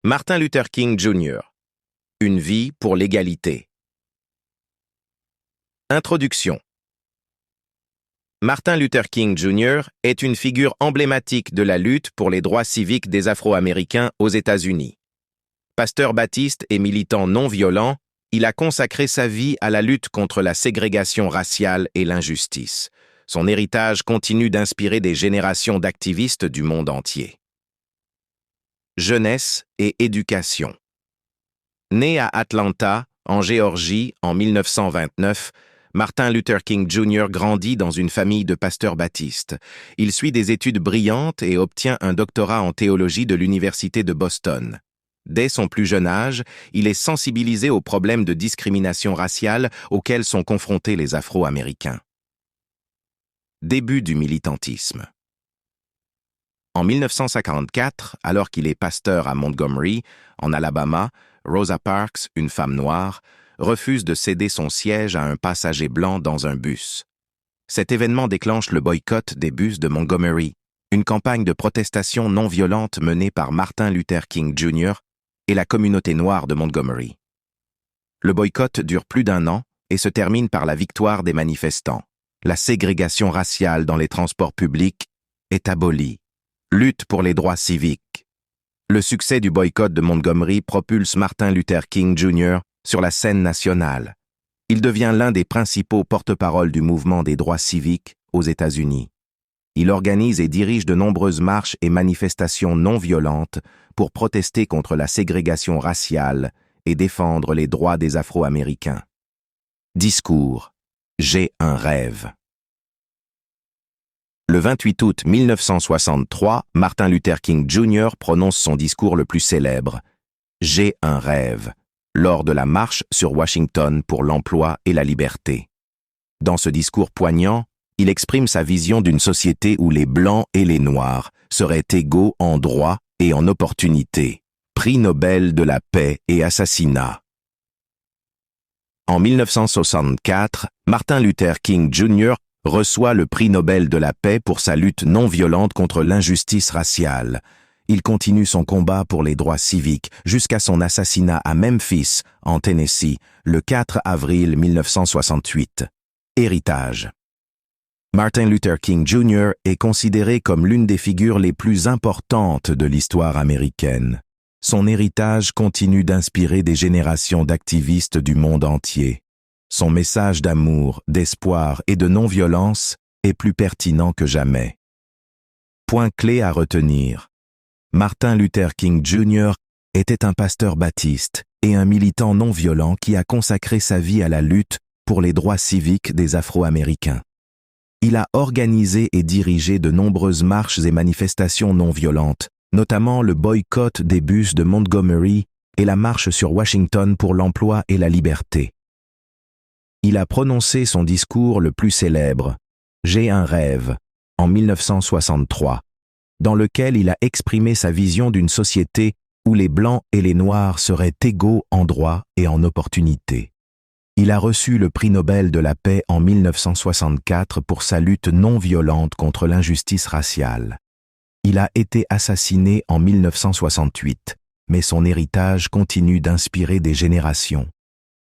Martin Luther King Jr. Une vie pour l'égalité. Introduction. Martin Luther King Jr. est une figure emblématique de la lutte pour les droits civiques des Afro-Américains aux États-Unis. Pasteur baptiste et militant non violent, il a consacré sa vie à la lutte contre la ségrégation raciale et l'injustice. Son héritage continue d'inspirer des générations d'activistes du monde entier. Jeunesse et éducation. Né à Atlanta, en Géorgie, en 1929, Martin Luther King Jr. grandit dans une famille de pasteurs baptistes. Il suit des études brillantes et obtient un doctorat en théologie de l'Université de Boston. Dès son plus jeune âge, il est sensibilisé aux problèmes de discrimination raciale auxquels sont confrontés les Afro-Américains. Début du militantisme. En 1954, alors qu'il est pasteur à Montgomery, en Alabama, Rosa Parks, une femme noire, refuse de céder son siège à un passager blanc dans un bus. Cet événement déclenche le boycott des bus de Montgomery, une campagne de protestation non violente menée par Martin Luther King Jr. et la communauté noire de Montgomery. Le boycott dure plus d'1 an et se termine par la victoire des manifestants. La ségrégation raciale dans les transports publics est abolie. Lutte pour les droits civiques. Le succès du boycott de Montgomery propulse Martin Luther King Jr. sur la scène nationale. Il devient l'un des principaux porte-parole du mouvement des droits civiques aux États-Unis. Il organise et dirige de nombreuses marches et manifestations non violentes pour protester contre la ségrégation raciale et défendre les droits des Afro-Américains. Discours. J'ai un rêve. Le 28 août 1963, Martin Luther King Jr. prononce son discours le plus célèbre, « J'ai un rêve », lors de la marche sur Washington pour l'emploi et la liberté. Dans ce discours poignant, il exprime sa vision d'une société où les Blancs et les Noirs seraient égaux en droits et en opportunités. Prix Nobel de la paix et assassinat. En 1964, Martin Luther King Jr. reçoit le prix Nobel de la paix pour sa lutte non violente contre l'injustice raciale. Il continue son combat pour les droits civiques jusqu'à son assassinat à Memphis, en Tennessee, le 4 avril 1968. Héritage. Martin Luther King Jr. est considéré comme l'une des figures les plus importantes de l'histoire américaine. Son héritage continue d'inspirer des générations d'activistes du monde entier. Son message d'amour, d'espoir et de non-violence est plus pertinent que jamais. Point clé à retenir. Martin Luther King Jr. était un pasteur baptiste et un militant non-violent qui a consacré sa vie à la lutte pour les droits civiques des Afro-Américains. Il a organisé et dirigé de nombreuses marches et manifestations non violentes, notamment le boycott des bus de Montgomery et la marche sur Washington pour l'emploi et la liberté. Il a prononcé son discours le plus célèbre, « J'ai un rêve », en 1963, dans lequel il a exprimé sa vision d'une société où les Blancs et les Noirs seraient égaux en droits et en opportunités. Il a reçu le prix Nobel de la paix en 1964 pour sa lutte non violente contre l'injustice raciale. Il a été assassiné en 1968, mais son héritage continue d'inspirer des générations.